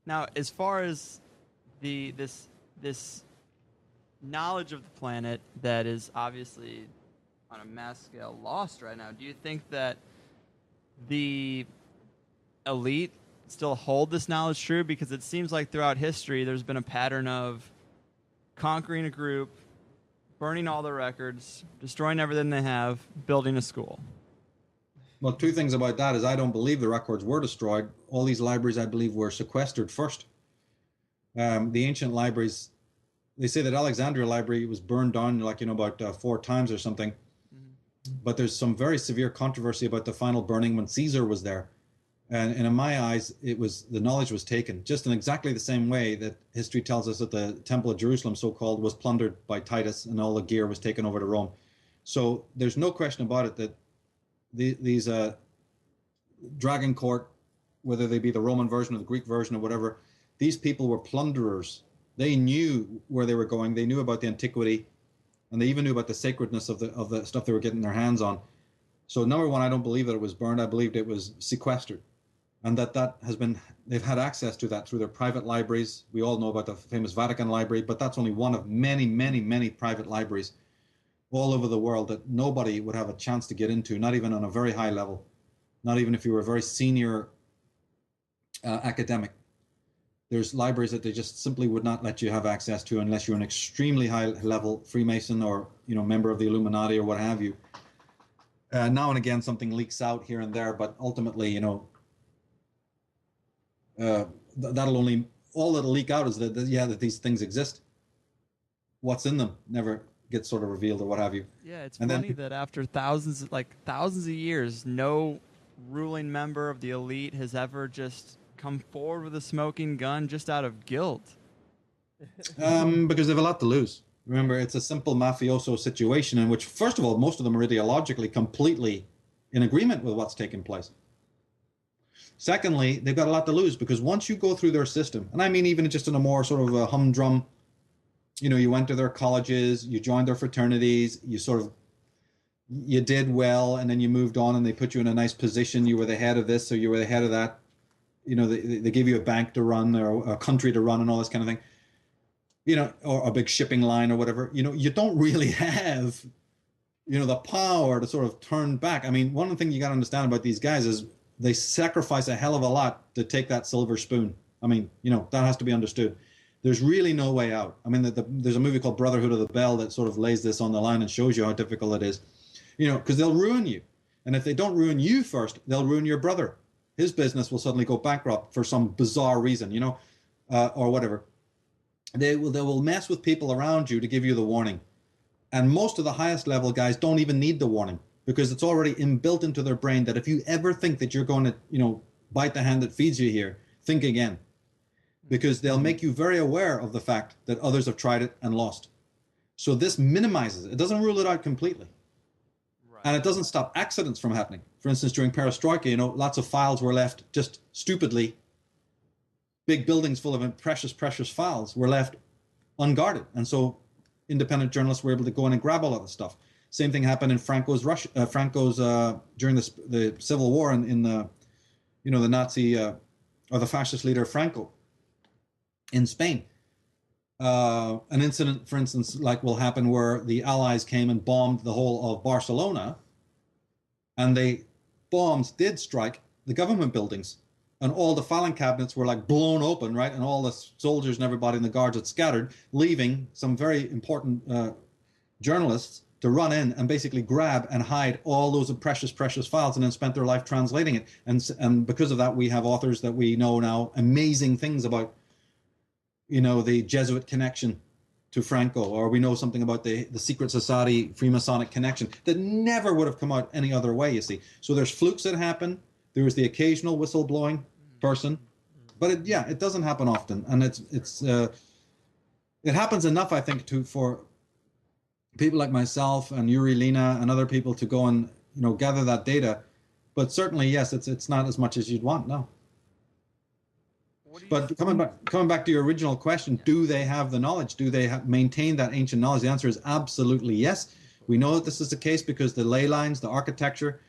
Now, as far as this knowledge of the planet that is obviously on a mass scale lost right now, do you think that the elite still hold this knowledge true? Because it seems like throughout history there's been a pattern of conquering a group, burning all their records, destroying everything they have, building a school. Well, two things about that is I don't believe the records were destroyed. All these libraries, I believe, were sequestered first. The ancient libraries, they say that Alexandria Library was burned down like, about 4 times or something. Mm-hmm. But there's some very severe controversy about the final burning when Caesar was there. And in my eyes, the knowledge was taken just in exactly the same way that history tells us that the Temple of Jerusalem, so-called, was plundered by Titus and all the gear was taken over to Rome. So there's no question about it that these Dragon Court, whether they be the Roman version or the Greek version or whatever, these people were plunderers. They knew where they were going. They knew about the antiquity, and they even knew about the sacredness of the stuff they were getting their hands on. So number one, I don't believe that it was burned. I believed it was sequestered, and they've had access to that through their private libraries. We all know about the famous Vatican Library, but that's only one of many, many, many private libraries all over the world that nobody would have a chance to get into, not even on a very high level, not even if you were a very senior academic. There's libraries that they just simply would not let you have access to unless you're an extremely high level Freemason or member of the Illuminati or what have you. Now and again something leaks out here and there, but ultimately that'll leak out is that these things exist. What's in them never gets sort of revealed or what have you. Yeah, it's funny that after thousands of years, no ruling member of the elite has ever just come forward with a smoking gun just out of guilt. Because they have a lot to lose. Remember, it's a simple mafioso situation in which, first of all, most of them are ideologically completely in agreement with what's taking place. Secondly, they've got a lot to lose because once you go through their system, and I mean even just in a more sort of a humdrum, you went to their colleges, you joined their fraternities, you did well, and then you moved on and they put you in a nice position. You were the head of this or you were the head of that. They give you a bank to run or a country to run and all this kind of thing, or a big shipping line or whatever. You don't really have, the power to sort of turn back. I mean, one of the things you got to understand about these guys is they sacrifice a hell of a lot to take that silver spoon. I mean, that has to be understood. There's really no way out. I mean, there's a movie called Brotherhood of the Bell that sort of lays this on the line and shows you how difficult it is, because they'll ruin you. And if they don't ruin you first, they'll ruin your brother. His business will suddenly go bankrupt for some bizarre reason, or whatever. They will mess with people around you to give you the warning. And most of the highest level guys don't even need the warning because it's already inbuilt into their brain that if you ever think that you're going to, bite the hand that feeds you here, think again. Because they'll make you very aware of the fact that others have tried it and lost. So this minimizes it. It doesn't rule it out completely. Right. And it doesn't stop accidents from happening. For instance, during Perestroika, lots of files were left just stupidly. Big buildings full of precious, precious files were left unguarded. And so independent journalists were able to go in and grab all of the stuff. Same thing happened in Franco's during the Civil War in the Nazi or the fascist leader Franco. In Spain, an incident, for instance, will happen where the Allies came and bombed the whole of Barcelona, and the bombs did strike the government buildings, and all the filing cabinets were blown open, right, and all the soldiers and everybody in the guards had scattered, leaving some very important journalists to run in and basically grab and hide all those precious, precious files, and then spent their life translating it. And because of that, we have authors that we know now amazing things about. The Jesuit connection to Franco, or we know something about the secret society Freemasonic connection that never would have come out any other way, you see. So there's flukes that happen. There was the occasional whistleblowing person, but it doesn't happen often. And it happens enough, I think, for people like myself and Yuri Lina and other people to go and, gather that data. But certainly, yes, it's not as much as you'd want, no. But coming back to your original question, do they have the knowledge? Do they maintain that ancient knowledge? The answer is absolutely yes. We know that this is the case because the ley lines, the architecture,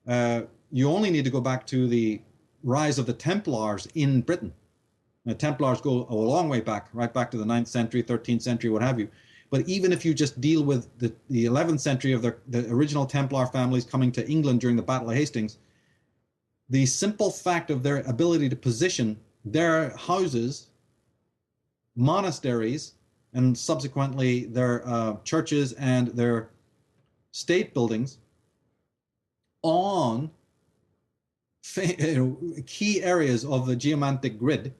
you only need to go back to the rise of the Templars in Britain The Templars go a long way back, right back to the 9th century, 13th century, what have you. But even if you just deal with the 11th century of the original Templar families coming to England during the Battle of Hastings, the simple fact of their ability to position their houses, monasteries, and subsequently their churches and their state buildings on key areas of the geomantic grid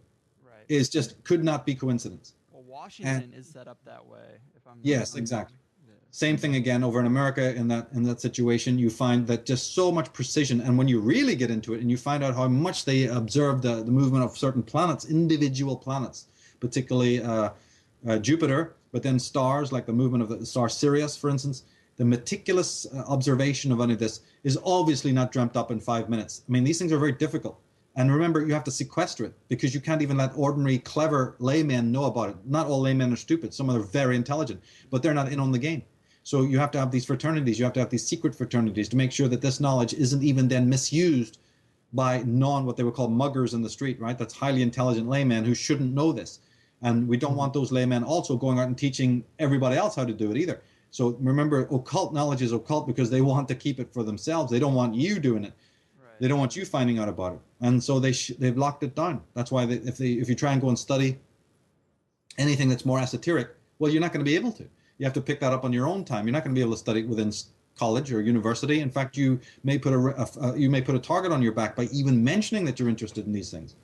Right. is just could not be coincidence. Well, Washington is set up that way. If I'm Yes, exactly. Same thing again over in America in that situation. You find that just so much precision, and when you really get into it and you find out how much they observe the movement of certain planets, individual planets, particularly Jupiter, but then stars like the movement of the star Sirius, for instance, the meticulous observation of any of this is obviously not dreamt up in 5 minutes. I mean, these things are very difficult. And remember, you have to sequester it because you can't even let ordinary, clever laymen know about it. Not all laymen are stupid. Some are very intelligent, but they're not in on the game. So you have to have these fraternities. You have to have these secret fraternities to make sure that this knowledge isn't even then misused by what they would call muggers in the street, right? That's highly intelligent laymen who shouldn't know this. And we don't want those laymen also going out and teaching everybody else how to do it either. So remember, occult knowledge is occult because they want to keep it for themselves. They don't want you doing it. Right. They don't want you finding out about it. And so they've locked it down. That's why if you try and go and study anything that's more esoteric, well, you're not going to be able to. You have to pick that up on your own time. You're not going to be able to study it within college or university. In fact, you may put a target on your back by even mentioning that you're interested in these things.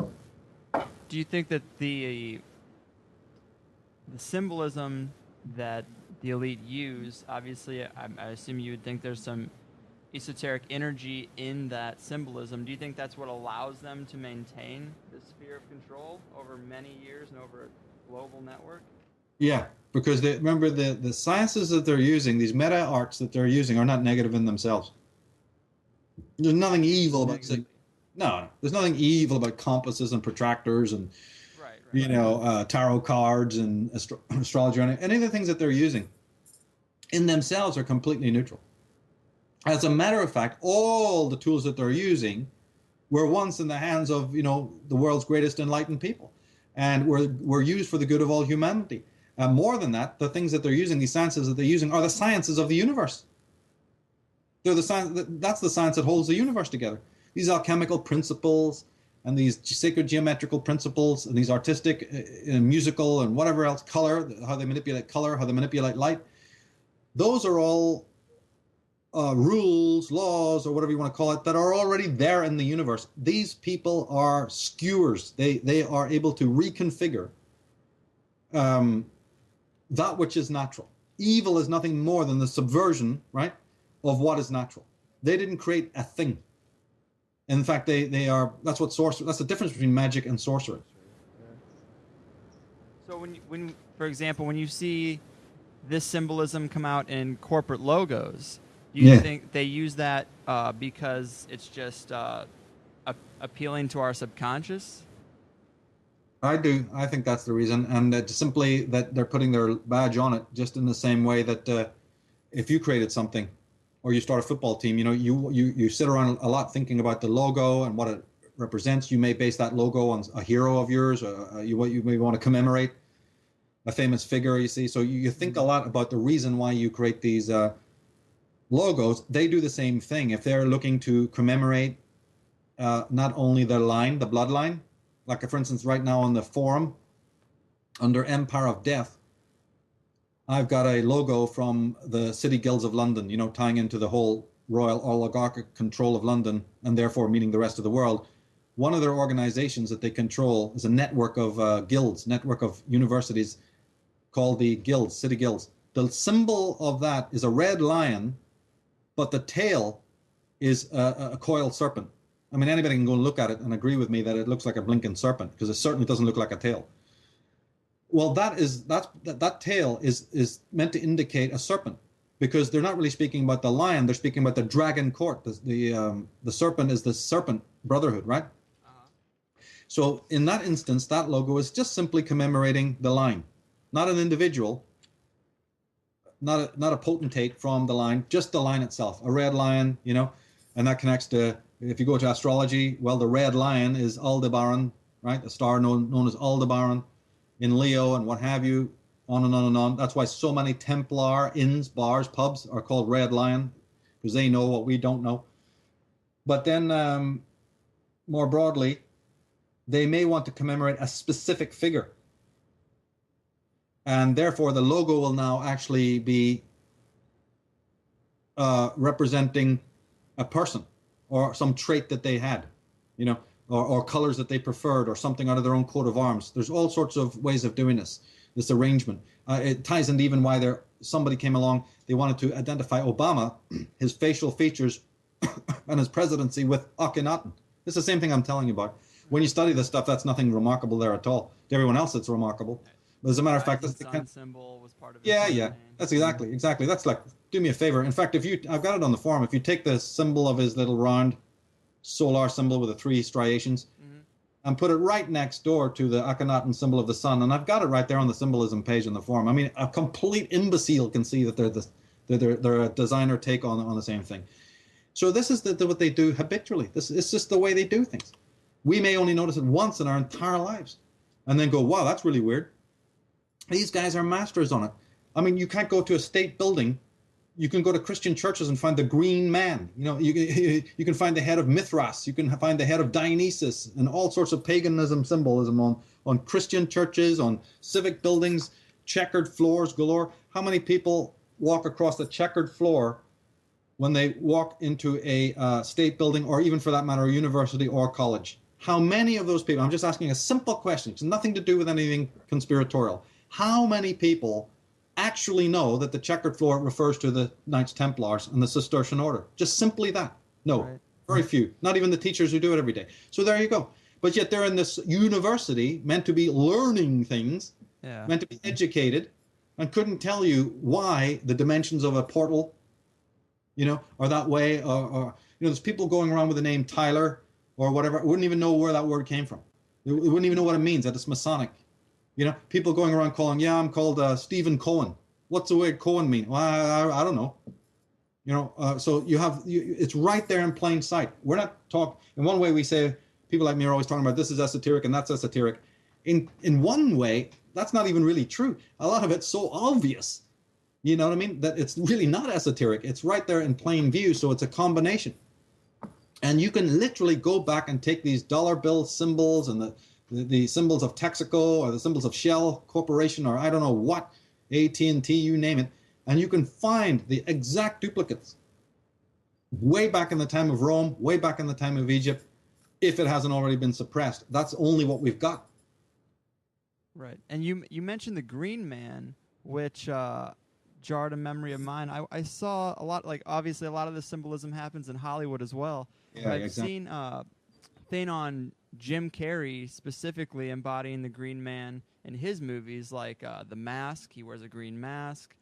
Do you think that the symbolism that the elite use, obviously, I assume you would think there's some esoteric energy in that symbolism. Do you think that's what allows them to maintain the sphere of control over many years and over a global network? Yeah, because remember the sciences that they're using, these meta arts that they're using, are not negative in themselves. There's nothing evil about there's nothing evil about compasses and protractors and tarot cards and astrology and any of the things that they're using in themselves are completely neutral. As a matter of fact, all the tools that they're using were once in the hands of the world's greatest enlightened people, and were used for the good of all humanity. More than that, the things that they're using, these sciences that they're using, are the sciences of the universe. They're the science. That's the science that holds the universe together. These alchemical principles and these sacred geometrical principles and these artistic, musical, and whatever else, color, how they manipulate color, how they manipulate light. Those are all rules, laws, or whatever you want to call it, that are already there in the universe. These people are skewers. They are able to reconfigure that which is natural. Evil is nothing more than the subversion, right, of what is natural. They didn't create a thing. In fact, they are. That's what sorcery. That's the difference between magic and sorcery. So when for example, when you see this symbolism come out in corporate logos, do you think they use that because it's just appealing to our subconscious? I do. I think that's the reason, and that simply that they're putting their badge on it, just in the same way that if you created something, or you start a football team, you sit around a lot thinking about the logo and what it represents. You may base that logo on a hero of yours, or you may want to commemorate a famous figure. You see, so you think a lot about the reason why you create these logos. They do the same thing. If they're looking to commemorate not only the line, the bloodline. Like, for instance, right now on the forum, under Empire of Death, I've got a logo from the City Guilds of London, tying into the whole royal oligarchic control of London, and therefore meaning the rest of the world. One of their organizations that they control is a network of guilds, network of universities called the guilds, City Guilds. The symbol of that is a red lion, but the tail is a coiled serpent. I mean, anybody can go and look at it and agree with me that it looks like a blinking serpent, because it certainly doesn't look like a tail. Well, that tail is meant to indicate a serpent, because they're not really speaking about the lion; they're speaking about the dragon court. The serpent is the serpent brotherhood, right? Uh-huh. So in that instance, that logo is just simply commemorating the line, not an individual, not a potentate from the line, just the line itself, a red lion, and that connects to. If you go to astrology, well, the red lion is Aldebaran, right? A star known as Aldebaran in Leo and what have you, on and on and on. That's why so many Templar inns, bars, pubs are called Red Lion, because they know what we don't know. But then more broadly, they may want to commemorate a specific figure. And therefore, the logo will now actually be representing a person or some trait that they had, you know, or colors that they preferred or something out of their own coat of arms. There's all sorts of ways of doing this arrangement. It ties into even why somebody came along, they wanted to identify Obama, his facial features and his presidency with Akhenaten. It's the same thing I'm telling you about. When you study this stuff, that's nothing remarkable there at all. To everyone else, it's remarkable. But as a matter of fact, that's the sun symbol was part of his yeah. campaign. That's exactly. That's like, do me a favor. In fact, I've got it on the forum. If you take the symbol of his little round solar symbol with the 3 striations and put it right next door to the Akhenaten symbol of the sun, and I've got it right there on the symbolism page in the forum. I mean, a complete imbecile can see that they're a designer take on the same thing. So this is what they do habitually. It's just the way they do things. We may only notice it once in our entire lives and then go, wow, that's really weird. These guys are masters on it. I mean, you can't go to a state building. You can go to Christian churches and find the green man. You know, you can find the head of Mithras. You can find the head of Dionysus and all sorts of paganism symbolism on Christian churches, on civic buildings, checkered floors galore. How many people walk across the checkered floor when they walk into a state building, or even for that matter, a university or college? How many of those people, I'm just asking a simple question, it's nothing to do with anything conspiratorial. How many people actually know that the checkered floor refers to the Knights Templars and the Cistercian order? Just simply that. No, right. Very few. Not even the teachers who do it every day. So there you go. But yet they're in this university meant to be learning things, meant to be educated, and couldn't tell you why the dimensions of a portal, you know, are that way. Or you know, there's people going around with the name Tyler or whatever, wouldn't even know where that word came from. They wouldn't even know what it means, that it's Masonic. You know, people going around calling, I'm called Stephen Cohen. What's the word Cohen mean? Well, I don't know. You know, so it's right there in plain sight. We're not talking, in one way we say, people like me are always talking about this is esoteric and that's esoteric. In one way, that's not even really true. A lot of it's so obvious, you know what I mean, that it's really not esoteric. It's right there in plain view, so it's a combination. And you can literally go back and take these dollar bill symbols and the symbols of Texaco or the symbols of Shell Corporation or I don't know what, AT&T, you name it, and you can find the exact duplicates way back in the time of Rome, way back in the time of Egypt, if it hasn't already been suppressed. That's only what we've got. Right. And you mentioned the Green Man, which jarred a memory of mine. I saw a lot, like obviously a lot of the symbolism happens in Hollywood as well. Yeah, I've exactly. seen thing on Jim Carrey specifically embodying the Green Man in his movies, like The Mask. He wears a green mask.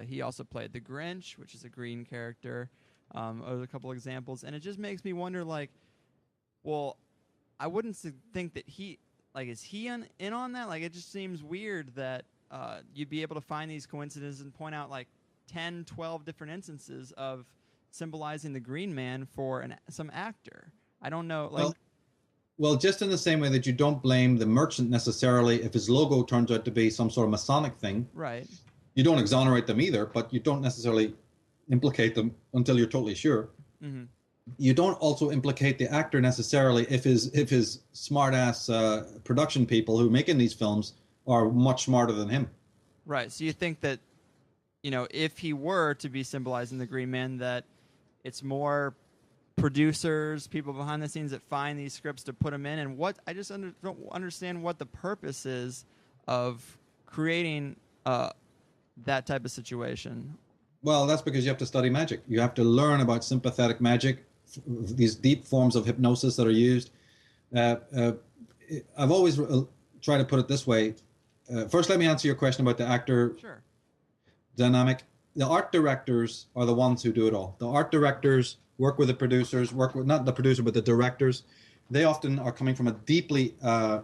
He also played the Grinch, which is a green character. There's a couple examples, and it just makes me wonder, like, well, I wouldn't think that is he in on that? Like, it just seems weird that you'd be able to find these coincidences and point out like 10, 12 different instances of symbolizing the Green Man for some actor. I don't know, like. Well, just in the same way that you don't blame the merchant necessarily if his logo turns out to be some sort of Masonic thing. Right. You don't exonerate them either, but you don't necessarily implicate them until you're totally sure. Mm-hmm. You don't also implicate the actor necessarily if his smart-ass production people who are making these films are much smarter than him. Right. So you think that, you know, if he were to be symbolizing the Green Man, that it's more producers, people behind the scenes that find these scripts to put them in, and what I just don't understand what the purpose is of creating that type of situation. Well, that's because you have to study magic. You have to learn about sympathetic magic, these deep forms of hypnosis that are used. I've always tried to put it this way. First, let me answer your question about the actor dynamic. The art directors are the ones who do it all. The art directors work with the producers, work with not the producer, but the directors. They often are coming from a deeply,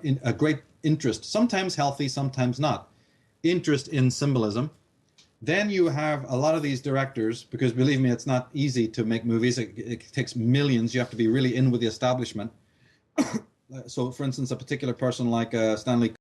in a great interest, sometimes healthy, sometimes not, interest in symbolism. Then you have a lot of these directors, because believe me, it's not easy to make movies. It takes millions. You have to be really in with the establishment. So, for instance, a particular person like Stanley